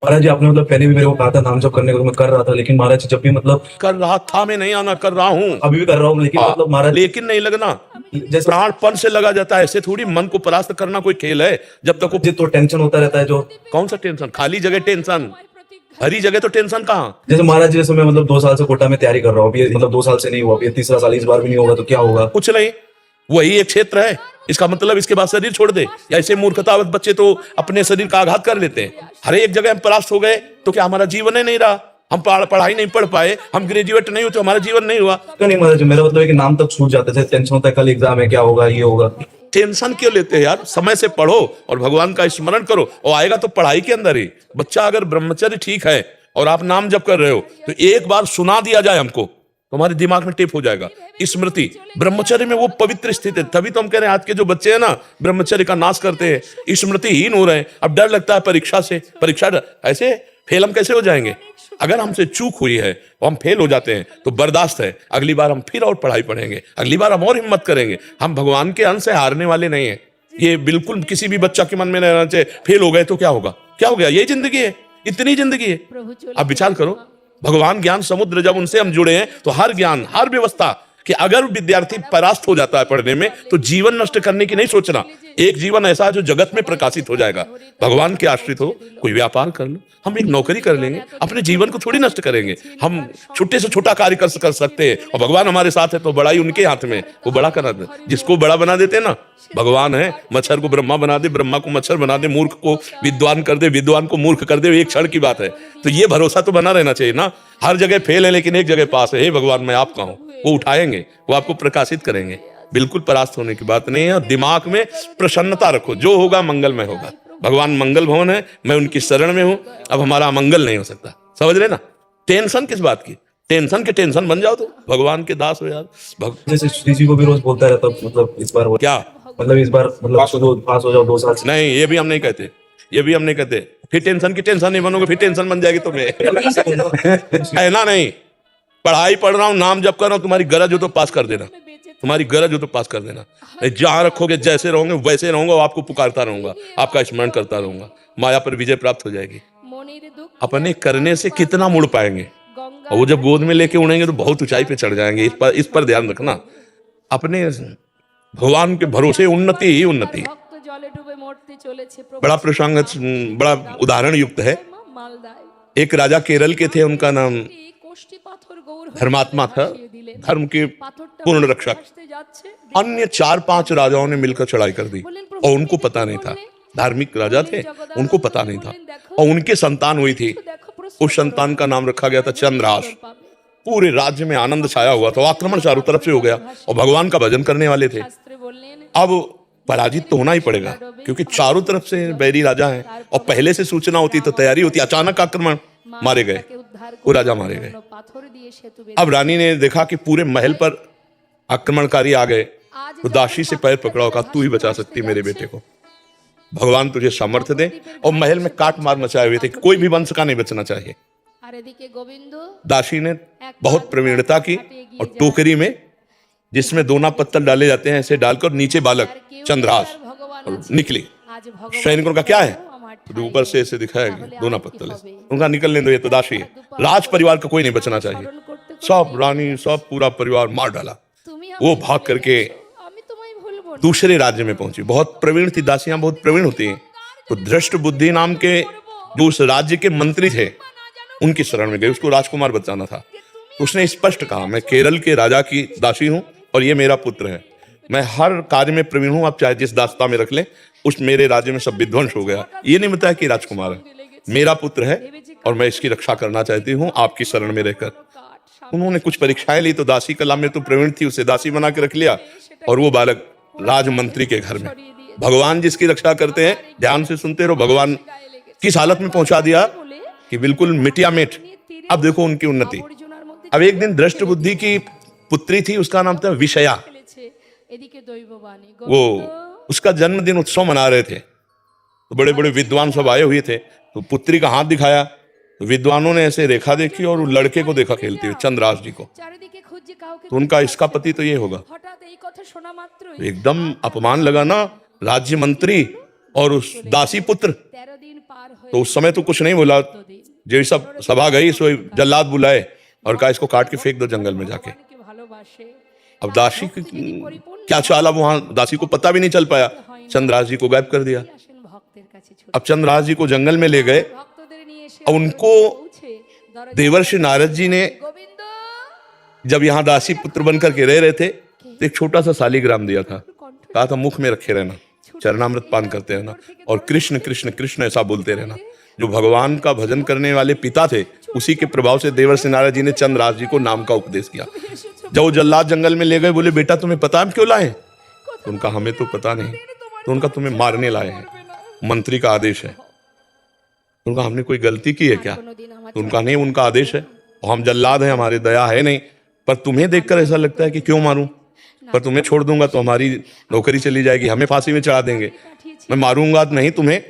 महाराज जी आपने मतलब पहले भी मेरे को कहा था नाम जप करने को, तो मैं कर रहा था, लेकिन महाराज जी जब भी मतलब कर रहा था, मैं नहीं आना कर रहा हूँ, अभी भी कर रहा हूँ, लेकिन मतलब महाराज लेकिन नहीं लगना। जैसे प्राणपण से लगा जाता है, ऐसे थोड़ी मन को परास्त करना कोई खेल है। जब तक मुझे तो टेंशन होता रहता है। जो कौन सा टेंशन? खाली जगह टेंशन, हरी जगह तो टेंशन कहाँ? जैसे महाराज जी, जैसे मैं मतलब 2 साल से कोटा में तैयारी कर रहा हूँ, अभी मतलब 2 साल से नहीं हुआ, अभी तीसरा साल इस बार भी नहीं होगा, तो क्या होगा? कुछ नहीं, वही एक क्षेत्र है। इसका मतलब इसके बाद शरीर छोड़ दे, या ऐसे मूर्खतावत बच्चे तो अपने शरीर का आघात कर लेते हैं। हर एक जगह हम परास्त हो गए तो क्या हमारा जीवन ही नहीं रहा? हम पढ़ाई नहीं पढ़ पाए, हम ग्रेजुएट नहीं हुए तो हमारा जीवन नहीं हुआ? क्यों नहीं महाराज जी, मेरा मतलब है कि नाम तक छूट जाते थे, टेंशन होता है कल एग्जाम है, क्या होगा, ये होगा। टेंशन क्यों लेते हैं यार? समय से पढ़ो और भगवान का स्मरण करो, और आएगा तो पढ़ाई के अंदर ही। बच्चा अगर ब्रह्मचर्य ठीक है और आप नाम जप कर रहे हो, तो एक बार सुना दिया जाए हमको, तुम्हारे दिमाग में टेप हो जाएगा स्मृति। ब्रह्मचर्य में वो पवित्र स्थिति है। तभी तो हम कह रहे हैं आज के जो बच्चे हैं ना, ब्रह्मचर्य का नाश करते हैं, स्मृतिहीन हो रहे हैं। अब डर लगता है परीक्षा से, परीक्षा ऐसे फेल हम कैसे हो जाएंगे? अगर हमसे चूक हुई है और हम फेल हो जाते हैं तो बर्दाश्त है, अगली बार हम फिर और पढ़ाई पढ़ेंगे, अगली बार हम और हिम्मत करेंगे। हम भगवान के अंश से हारने वाले नहीं है। ये बिल्कुल किसी भी बच्चा के मन में नहीं रहना चाहिए। फेल हो गए तो क्या होगा? क्या हो गया? यही जिंदगी है, इतनी जिंदगी है। अब विचार करो, भगवान ज्ञान समुद्र, जब उनसे हम जुड़े हैं तो हर ज्ञान, हर व्यवस्था, कि अगर विद्यार्थी परास्त हो जाता है पढ़ने में तो जीवन नष्ट करने की नहीं सोचना। एक जीवन ऐसा है जो जगत में प्रकाशित हो जाएगा। भगवान के आश्रित हो, कोई व्यापार कर लो, हम एक नौकरी कर लेंगे, अपने जीवन को थोड़ी नष्ट करेंगे। हम छोटे से छोटा कार्य कर सकते हैं, और भगवान हमारे साथ है तो बड़ा ही उनके हाथ में, वो बड़ा करा दे। जिसको बड़ा बना देते हैं ना, भगवान है। मच्छर को ब्रह्मा बना दे, ब्रह्मा को मच्छर बना दे, मूर्ख को विद्वान कर दे, विद्वान को मूर्ख कर दे, एक क्षण की बात है। तो ये भरोसा तो बना रहना चाहिए ना। हर जगह फेल है लेकिन एक जगह पास है। हे भगवान, मैं आपका हूं। वो उठाएंगे, वो आपको प्रकाशित करेंगे। बिल्कुल परास्त होने की बात नहीं है। और दिमाग में प्रसन्नता रखो, जो होगा मंगलमय होगा। भगवान मंगल भवन है, मैं उनकी शरण में हूं। अब हमारा अमंगल नहीं हो सकता, समझ रहे ना? टेंशन किस बात की? टेंशन के टेंशन बन जाओ तो भगवान के दास हो यार। जैसे श्री जी को भी रोज बोलता रहता, मतलब इस बार क्या मतलब इस बार मतलब पास हो जाओ 2 साल से। नहीं, ये भी हम नहीं कहते, ये भी हम नहीं कहते। फिर टेंशन की टेंशन नहीं बनोगे, फिर टेंशन बन जाएगी तुम्हें। कहना नहीं, पढ़ाई पढ़ रहा हूं, नाम जप कर रहा हूं, तुम्हारी गरज हो तो पास कर देना, तुम्हारी गरज हो तो पास कर देना। जहां रखोगे, जैसे रहोगे वैसे रहूंगा, आपको पुकारता रहूंगा, आपका स्मरण करता रहूंगा, माया पर विजय प्राप्त हो जाएगी। अपने करने से कितना मुड़ पाएंगे, और वो जब गोद में लेके उड़ेंगे तो बहुत ऊंचाई पे चढ़ जाएंगे। इस पर ध्यान रखना। अपने भगवान के भरोसे उन्नति ही उन्नति। बड़ा प्रसंग, बड़ा उदाहरण युक्त है। एक राजा केरल के थे, उनका नाम धर्मात्मा था, धर्म के पूर्ण रक्षक। अन्य 4-5 राजाओं ने मिलकर चढ़ाई कर दी और उनको पता नहीं था। धार्मिक राजा थे, उनको पता नहीं था। और उनके संतान हुई थी, उस संतान का नाम रखा गया था चंद्रहास। पूरे राज्य में आनंद छाया हुआ था, आक्रमण चारों तरफ से हो गया, और भगवान का भजन करने वाले थे। अब पराजित तो होना ही पड़ेगा, क्योंकि चारों तरफ से बैरी राजा हैं, और पहले से सूचना होती तो तैयारी होती। अचानक आक्रमण, मारे गए, वो राजा मारे गए। अब रानी ने देखा कि पूरे महल पर आक्रमणकारी आ गए, तो दासी से पैर पकड़ा, कहा तू ही बचा सकती मेरे बेटे को, भगवान तुझे सामर्थ्य दे। और महल में काट मार मचाए हुए थे, कोई भी वंश का नहीं बचना चाहिए। दासी ने बहुत प्रवीणता की, और टोकरी में जिसमें दोना पत्तल डाले जाते हैं, ऐसे डालकर नीचे बालक चंद्रहास, और निकली। सैनिकों का क्या है, तो ऊपर से ऐसे दिखाया दोना पत्तल, उनका निकलने दो, ये तो दासी है। राज परिवार का कोई नहीं बचना चाहिए, सब रानी, सब पूरा परिवार मार डाला। वो भाग करके दूसरे राज्य में पहुंची। बहुत प्रवीण थी, दासियां बहुत प्रवीण होती हैं। तो धृष्ट बुद्धि नाम के जो उस राज्य के मंत्री थे, उनकी शरण में गई, उसको राजकुमार बचाना था। तो उसने स्पष्ट कहा, मैं केरल के राजा की दासी हूं और ये मेरा पुत्र है, मैं हर कार्य में प्रवीण हूं, आप चाहे जिस दास्ता में रख लें। उस मेरे राज्य में सब विध्वंस हो गया, ये नहीं बताया कि राजकुमार है, मेरा पुत्र है और मैं इसकी रक्षा करना चाहती हूँ आपकी शरण में रहकर। उन्होंने कुछ परीक्षाएं ली, तो दासी कला में तो प्रवीण थी, उसे दासी बना के रख लिया, और वो बालक राजमंत्री के घर में। भगवान जिसकी रक्षा करते हैं, ध्यान से सुनते रहो, भगवान किस हालत में पहुंचा दिया कि बिल्कुल मिटिया मिट। अब देखो उनकी उन्नति। अब एक दिन दृष्ट बुद्धि की पुत्री थी, उसका नाम था विषया। वो उसका जन्मदिन उत्सव मना रहे थे, तो बड़े बड़े विद्वान सब आए हुए थे। तो पुत्री का हाथ दिखाया, तो विद्वानों ने ऐसे रेखा देखी और लड़के को देखा खेलते हुए, चंद्रहास जी को। तो उनका इसका पति तो ये होगा। एकदम अपमान लगा ना, राज्य मंत्री और उस दासी पुत्र। तो उस समय तो कुछ नहीं बोला। जो सब सभा गई सो जल्लाद बुलाए और कहा इसको काट के फेंक दो जंगल में जाके। अब दासी की क्या चाल, अब वहां दासी को पता भी नहीं चल पाया, चंद्रहास जी को गायब कर दिया। अब चंद्रहास जी को जंगल में ले गए। अब उनको देवर्षि नारद जी ने जब यहाँ दासी पुत्र बनकर के रह रहे थे तो एक छोटा सा शालिग्राम दिया था, कहा था मुख में रखे रहना, चरणामृत पान करते रहना और कृष्ण कृष्ण कृष्ण ऐसा बोलते रहना। जो भगवान का भजन करने वाले पिता थे उसी के प्रभाव से देवर्षि नारद जी ने चंद्रहास जी को नाम का उपदेश किया। जब वो जल्लाद जंगल में ले गए, बोले बेटा तुम्हें पता हम क्यों लाए? तो उनका हमें तो पता नहीं। तो उनका तुम्हें मारने लाए हैं, मंत्री का आदेश है। उनका हमने कोई गलती की है क्या? तो उनका नहीं, उनका आदेश है और हम जल्लाद हैं, हमारी दया है नहीं। पर तुम्हें देखकर ऐसा लगता है कि क्यों मारूं, पर तुम्हें छोड़ दूंगा तो हमारी नौकरी चली जाएगी, हमें फांसी में चढ़ा देंगे। मैं मारूंगा नहीं तुम्हें।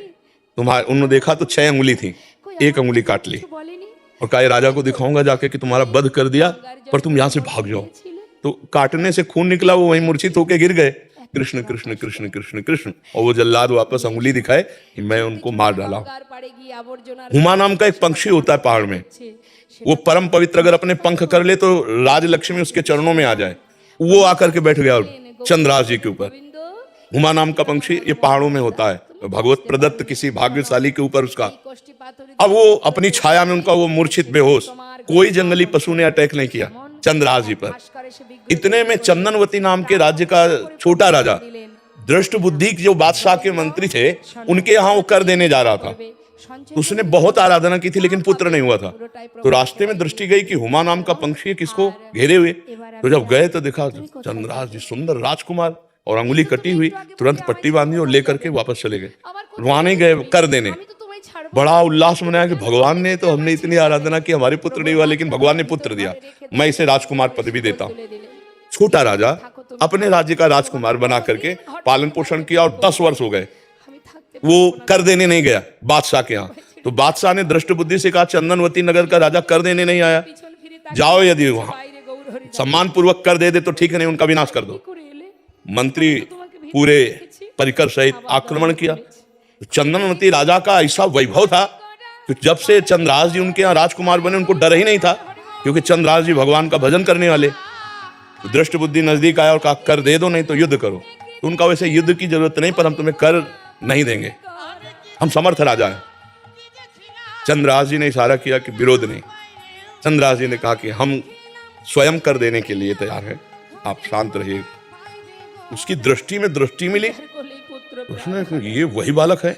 उन्होंने देखा तो 6 अंगुली थी, 1 अंगुली काट ली और कहा राजा को दिखाऊंगा जाके कि तुम्हारा वध कर दिया, पर तुम यहाँ से भाग जाओ। तो काटने से खून निकला, वो वहीं मूर्छित होके गिर गए। कृष्ण कृष्ण कृष्ण कृष्ण कृष्ण, और वो जल्लाद वापस अंगुली दिखाए कि मैं उनको मार डाला हूं। हुमा नाम का एक पंक्षी होता है पहाड़ में, वो परम पवित्र, अगर अपने पंख कर ले तो राजलक्ष्मी उसके चरणों में आ जाए। वो आकर के बैठ गया चंद्रहास जी के ऊपर। हुमा नाम का पंक्षी ये पहाड़ों में होता है, भगवत प्रदत्त किसी भाग्यशाली के ऊपर उसका। अब वो अपनी छाया में उनका वो मूर्छित बेहोश, कोई जंगली पशु ने अटैक नहीं किया चंद्रहास जी पर। इतने में चंदनवती नाम के राज्य का छोटा राजा, दृष्ट बुद्धि जो बादशाह के मंत्री थे, उनके यहाँ वो कर देने जा रहा था। उसने बहुत आराधना की थी लेकिन पुत्र नहीं हुआ था। तो रास्ते में दृष्टि गई कि हुमा नाम का पंक्षी है किसको घेरे हुए। तो जब गए तो देखा चंद्रहास जी सुंदर राजकुमार और अंगुली कटी हुई, तुरंत पट्टी बांधी और लेकर के वापस चले गए। वहां नहीं गए कर देने। बड़ा उल्लास मनाया कि भगवान ने तो, हमने इतनी आराधना की, हमारे पुत्र नहीं हुआ लेकिन भगवान ने पुत्र दिया, मैं इसे राजकुमार पदवी देता हूं। छोटा राजा अपने राज्य का राजकुमार बना करके पालन पोषण किया और 10 वर्ष हो गए। वो कर देने नहीं गया बादशाह के यहाँ। तो बादशाह ने दृष्ट बुद्धि से कहा चंदनवती नगर का राजा कर देने नहीं आया, जाओ यदि वहां सम्मान पूर्वक कर दे तो ठीक है, नहीं उनका विनाश कर दो। मंत्री पूरे परिकर सहित आक्रमण किया। चंदनवती राजा का ऐसा वैभव था कि जब से चंद्रहास जी उनके यहाँ राजकुमार बने उनको डर ही नहीं था, क्योंकि चंद्रहास जी भगवान का भजन करने वाले। तो दृष्ट बुद्धि नजदीक आया और कहा कर दे दो नहीं तो युद्ध करो। तो उनका वैसे युद्ध की जरूरत नहीं, पर हम तुम्हें कर नहीं देंगे, हम समर्थ राजा हैं। चंद्रहास जी ने इशारा किया कि विरोध नहीं। चंद्रहास जी ने कहा कि हम स्वयं कर देने के लिए तैयार हैं, आप शांत रहिए। उसकी दृष्टि में दृष्टि मिली, उसने ये वही बालक है,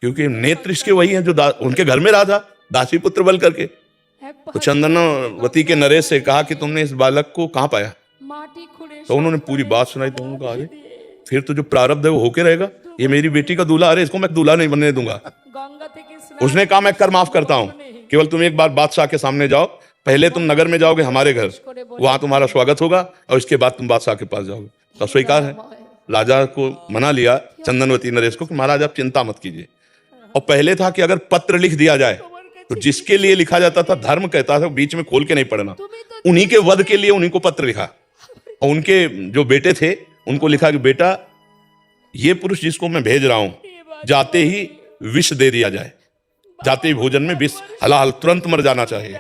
क्योंकि नेत्र इसके वही है जो उनके घर में रहा था दासी पुत्र बल करके। तो चंदनवती के नरेश से कहा कि तुमने इस बालक को कहाँ पाया? तो उन्होंने पूरी बात सुनाई। तो उन्होंने कहा अरे फिर तो जो प्रारब्ध है वो होके रहेगा, ये मेरी बेटी का दूल्हा, अरे इसको मैं दूल्हा नहीं बनने दूंगा। उसने कहा मैं कर माफ करता हूँ, केवल तुम एक बार बादशाह के सामने जाओ, पहले तुम नगर में जाओगे हमारे घर, वहां तुम्हारा स्वागत होगा और इसके बाद तुम बादशाह के पास जाओगे। तो स्वीकार है। राजा को मना लिया चंदनवती नरेश को कि महाराज आप चिंता मत कीजिए। और पहले था कि अगर पत्र लिख दिया जाए तो जिसके लिए लिखा जाता था धर्म कहता था बीच में खोल के नहीं पढ़ना, उन्हीं के वध के लिए उन्हीं को पत्र लिखा। और उनके जो बेटे थे उनको लिखा कि बेटा ये पुरुष जिसको मैं भेज रहा हूं, जाते ही विष दे दिया जाए, जाते ही भोजन में विष हलाहल तुरंत मर जाना चाहिए।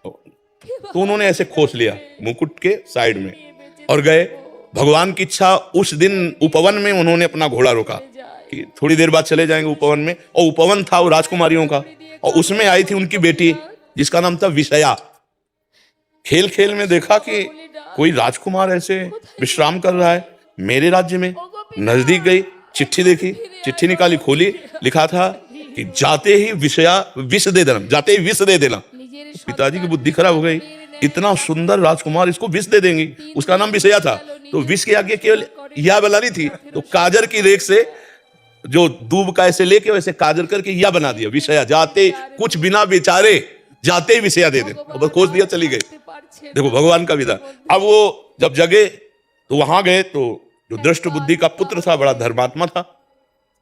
तो उन्होंने ऐसे खोस लिया मुकुट के साइड में और गए। भगवान की इच्छा, उस दिन उपवन में उन्होंने अपना घोड़ा रोका कि थोड़ी देर बाद चले जाएंगे उपवन में। और उपवन था वो राजकुमारियों का, और उसमें आई थी उनकी बेटी जिसका नाम था विषया। खेल खेल में देखा कि कोई राजकुमार ऐसे विश्राम कर रहा है मेरे राज्य में। नजदीक गई, चिट्ठी देखी, चिट्ठी निकाली, खोली, लिखा था कि जाते ही विषया विष दे देना, जाते ही विष दे देना। पिताजी की बुद्धि खराब हो गई, इतना सुंदर राजकुमार इसको विष दे देंगी। उसका नाम विषया था, तो विष के आगे केवल या बनानी थी, तो काजर की रेख से जो दूब का ऐसे लेके वैसे काजर करके या बना दिया विषया। जाते कुछ बिना बेचारे जाते ही विषया दे दे, और खोज दिया, चली गई। देखो भगवान का विधान। अब वो जब जगे तो वहां गए, तो जो दृष्ट बुद्धि का पुत्र था बड़ा धर्मात्मा था,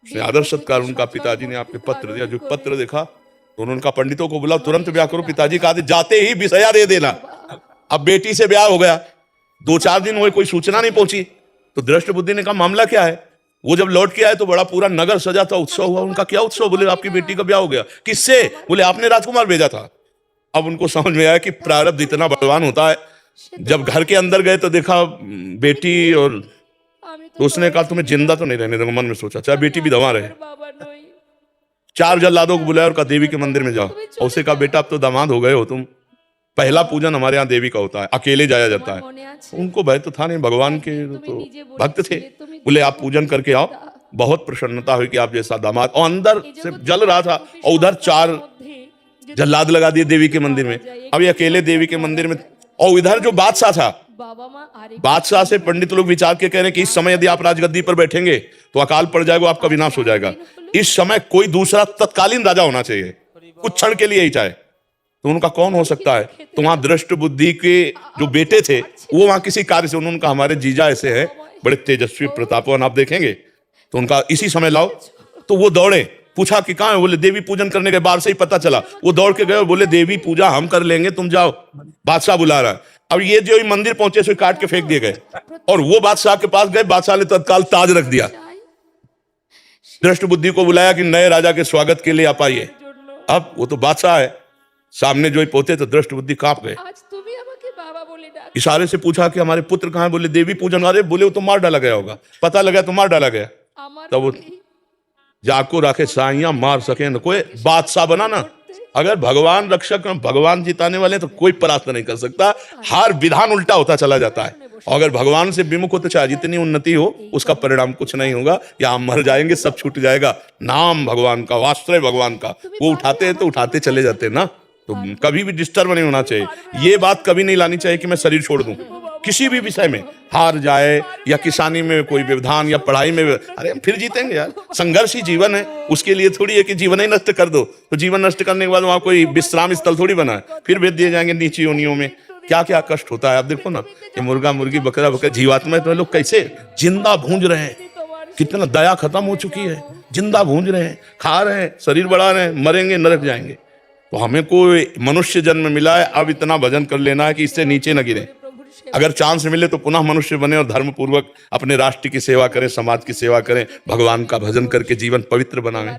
उसने आदर सत्कार, उनका पिताजी ने आपके पत्र दिया। जो पत्र देखा तो उन्होंने कहा पंडितों को बुलाओ, तुरंत ब्याह करो। पिताजी का आदेश, जाते ही विषया दे देना। अब बेटी से ब्याह हो गया, 2-4 दिन हुए, कोई सूचना नहीं पहुंची। तो दृष्ट बुद्धि ने कहा मामला क्या है? वो जब लौट के आए तो बड़ा पूरा नगर सजा था, उत्सव हुआ। उनका क्या उत्सव? बोले आपकी बेटी का ब्याह हो गया। किससे? बोले आपने राजकुमार भेजा था। अब उनको समझ में आया कि प्रारब्ध इतना बलवान होता है। जब घर के अंदर गए तो देखा बेटी, और तो उसने कहा तुम्हें जिंदा तो नहीं रहने दूंगा। मन में सोचा चाहे बेटी भी दवा रहे। 4 जल्लादों को बुलाया और कहा देवी के मंदिर में जाओ। और उसे कहा बेटा अब तो दामाद हो गए हो तुम, पहला पूजन हमारे यहाँ देवी का होता है, अकेले जाया जाता है। उनको भय तो था नहीं, भगवान के तो भक्त थे। बोले आप पूजन करके आओ, बहुत प्रसन्नता हुई कि आप जैसा दामाद। और अंदर से जल रहा था और उधर 4 जल्लाद लगा दिए देवी के मंदिर में। अब ये अकेले देवी के मंदिर में, और इधर जो बादशाह था, बादशाह से पंडित लोग विचार के कह रहे हैं कि इस समय यदि आप राजगद्दी पर बैठेंगे तो अकाल पड़ जाएगा, आपका विनाश हो जाएगा। इस समय कोई दूसरा तत्कालीन राजा होना चाहिए, कुछ क्षण के लिए ही चाहे। तो उनका कौन हो सकता है? तो वहां दृष्ट बुद्धि के जो बेटे थे वो वहां किसी कार्य से, उन्होंने कहा हमारे जीजा ऐसे हैं, बड़े तेजस्वी प्रतापवान, आप देखेंगे तो उनका इसी समय लाओ। तो वो दौड़े, पूछा कि कहाँ है? बोले देवी पूजन करने के बाद से ही पता चला। वो दौड़ के गए और बोले देवी पूजा हम कर लेंगे, तुम जाओ, बादशाह बुला रहा है। अब ये जो मंदिर पहुंचे सो काट के फेंक दिए गए, और वो बादशाह के पास गए। बादशाह ने तत्काल ताज रख दिया। दृष्ट बुद्धि को बुलाया कि नए राजा के स्वागत के लिए आप आइए। अब वो तो बादशाह है, सामने जो ही पहुंचे तो दृष्ट बुद्धि कांप गए। इशारे से पूछा कि हमारे पुत्र कहाँ है? बोले देवी पूजन। अरे बोले वो तो मार डाला गया होगा। पता लगा तो मार डाला गया। तब वो जाको राखे साइया मार सके न कोई, बादशाह बना ना। अगर भगवान रक्षक, भगवान जिताने वाले तो कोई परास्त नहीं कर सकता। हर विधान उल्टा होता चला जाता है। और अगर भगवान से विमुख होते चाहे जितनी उन्नति हो, उसका परिणाम कुछ नहीं होगा। या हम मर जाएंगे, सब छूट जाएगा। नाम भगवान का, वास्त्र भगवान का, वो उठाते हैं तो उठाते चले जाते हैं ना। तो कभी भी डिस्टर्ब नहीं होना चाहिए। ये बात कभी नहीं लानी चाहिए कि मैं शरीर छोड़ दूं किसी भी विषय में, हार जाए या किसानी में कोई व्यवधान या पढ़ाई में। अरे फिर जीतेंगे यार, संघर्ष ही जीवन है। उसके लिए थोड़ी है कि जीवन ही नष्ट कर दो। तो जीवन नष्ट करने के बाद वहां कोई विश्राम स्थल थोड़ी बना है, फिर भेज दिए जाएंगे नीची योनियों में। क्या क्या कष्ट होता है आप देखो ना। ये मुर्गा मुर्गी बकरा बकरा जीवात्मा तो लोग कैसे जिंदा भूंज रहे हैं। कितना दया खत्म हो चुकी है, जिंदा भूंज रहे हैं, खा रहे हैं, शरीर बढ़ा रहे हैं, मरेंगे, नरक जाएंगे। तो हमें कोई मनुष्य जन्म मिला है, अब इतना भजन कर लेना है कि इससे नीचे न गिरे। अगर चांस मिले तो पुनः मनुष्य बने और धर्म पूर्वक अपने राष्ट्र की सेवा करें, समाज की सेवा करें, भगवान का भजन करके जीवन पवित्र बनाएं।